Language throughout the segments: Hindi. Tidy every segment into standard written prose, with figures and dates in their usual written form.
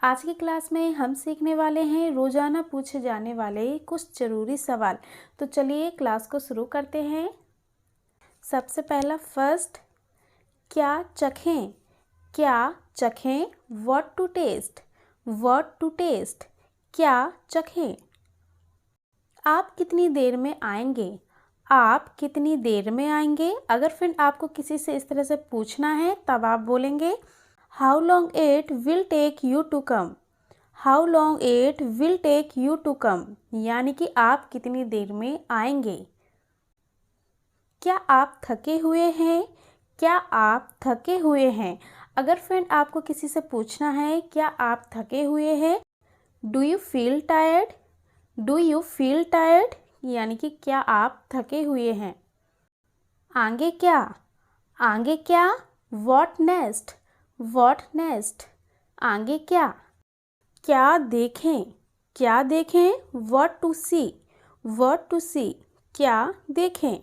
आज की क्लास में हम सीखने वाले हैं रोजाना पूछे जाने वाले कुछ जरूरी सवाल। तो चलिए क्लास को शुरू करते हैं। सबसे पहला फर्स्ट, क्या चखें? क्या चखें? What to taste? What to taste? क्या चखें? आप कितनी देर में आएंगे? आप कितनी देर में आएंगे? अगर फ्रेंड आपको किसी से इस तरह से पूछना है तब आप बोलेंगे how long it will take you to come. How long it will take you to come, यानी कि आप कितनी देर में आएंगे। क्या आप थके हुए हैं? क्या आप थके हुए हैं? अगर फ्रेंड आपको किसी से पूछना है क्या आप थके हुए हैं, do you feel tired? Do you feel tired, यानी कि क्या आप थके हुए हैं। आगे क्या? आगे क्या? What next? What next? आगे क्या? क्या देखें? क्या देखें? What to see? What to see? क्या देखें?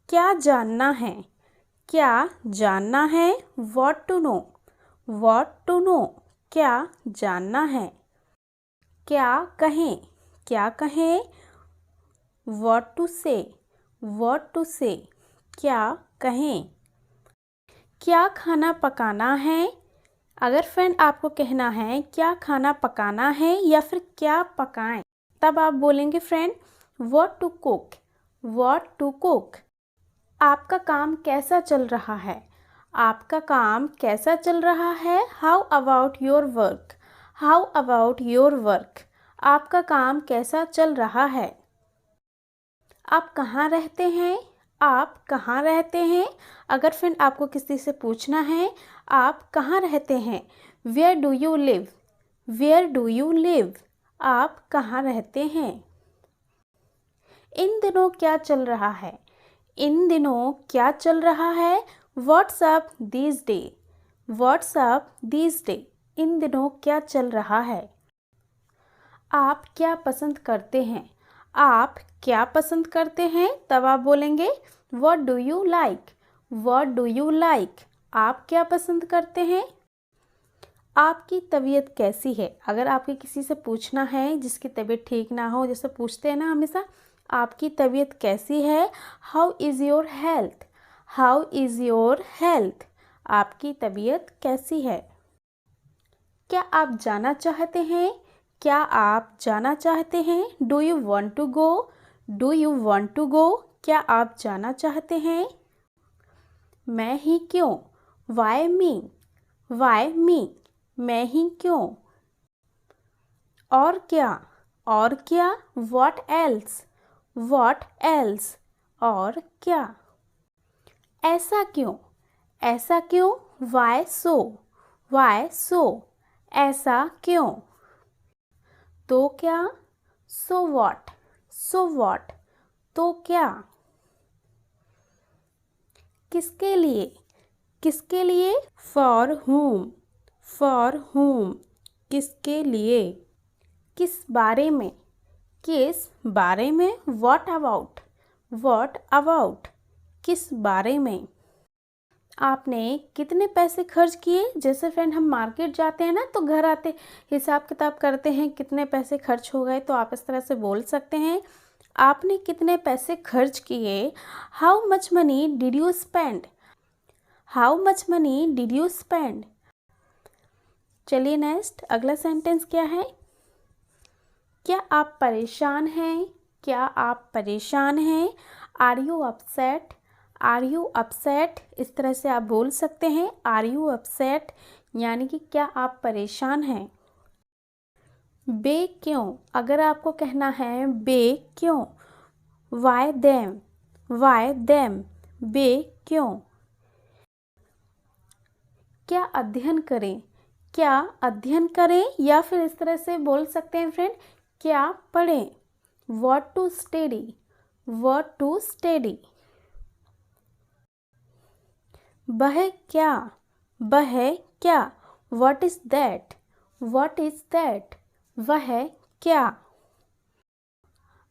क्या जानना है? क्या जानना है? What to know? What to know? क्या जानना है? क्या कहें? क्या कहें? What to say? What to say? क्या कहें? क्या खाना पकाना है? अगर फ्रेंड आपको कहना है क्या खाना पकाना है या फिर क्या पकाएं, तब आप बोलेंगे friend what to cook. What to cook. आपका काम कैसा चल रहा है? आपका काम कैसा चल रहा है? How about your work? How about your work? आपका काम कैसा चल रहा है? आप कहाँ रहते हैं? आप कहाँ रहते हैं? अगर फ्रेंड आपको किसी से पूछना है आप कहाँ रहते हैं, where do you live? Where do you live? आप कहाँ रहते हैं? इन दिनों क्या चल रहा है? इन दिनों क्या चल रहा है? What's up these days? What's up these days? इन दिनों क्या चल रहा है? आप क्या पसंद करते हैं? आप क्या पसंद करते हैं? तब आप बोलेंगे what do you like? What do you like? आप क्या पसंद करते हैं? आपकी तबीयत कैसी है? अगर आपके किसी से पूछना है जिसकी तबीयत ठीक ना हो, जैसे पूछते हैं ना हमेशा, आपकी तबीयत कैसी है? How is your health? How is your health? आपकी तबीयत कैसी है? क्या आप जाना चाहते हैं? क्या आप जाना चाहते हैं? Do you want to go? Do you want to go? क्या आप जाना चाहते हैं? मैं ही क्यों? Why me? Why me? मैं ही क्यों? और क्या? और क्या? What else? What else? और क्या? ऐसा क्यों? ऐसा क्यों? Why so? Why so? ऐसा क्यों? तो क्या? So what? So what? तो क्या? किसके लिए? किसके लिए? For whom? For whom? किसके लिए? किस बारे में? किस बारे में? What about? What about? किस बारे में? आपने कितने पैसे खर्च किए? जैसे फ्रेंड हम मार्केट जाते हैं ना तो घर आते हिसाब किताब करते हैं कितने पैसे खर्च हो गए, तो आप इस तरह से बोल सकते हैं आपने कितने पैसे खर्च किए। How much money did you spend? How much money did you spend? चलिए नेक्स्ट अगला सेंटेंस क्या है? क्या आप परेशान हैं? क्या आप परेशान हैं? Are you upset? Are you upset? इस तरह से आप बोल सकते हैं आर यू अपसेट, यानी कि क्या आप परेशान हैं। बे क्यों? अगर आपको कहना है बे क्यों, वाई देम? Why them? बे क्यों? क्या अध्ययन करें? क्या अध्ययन करें, या फिर इस तरह से बोल सकते हैं फ्रेंड क्या पढ़ें? What to study? What to study? वह क्या? वह क्या? What is that? What is that? वह क्या?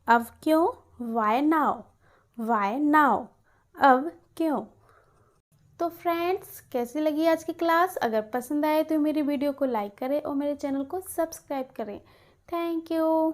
अब क्यों? Why now? Why now? अब क्यों? तो फ्रेंड्स, कैसी लगी आज की क्लास? अगर पसंद आए तो मेरी वीडियो को लाइक करें और मेरे चैनल को सब्सक्राइब करें। Thank you.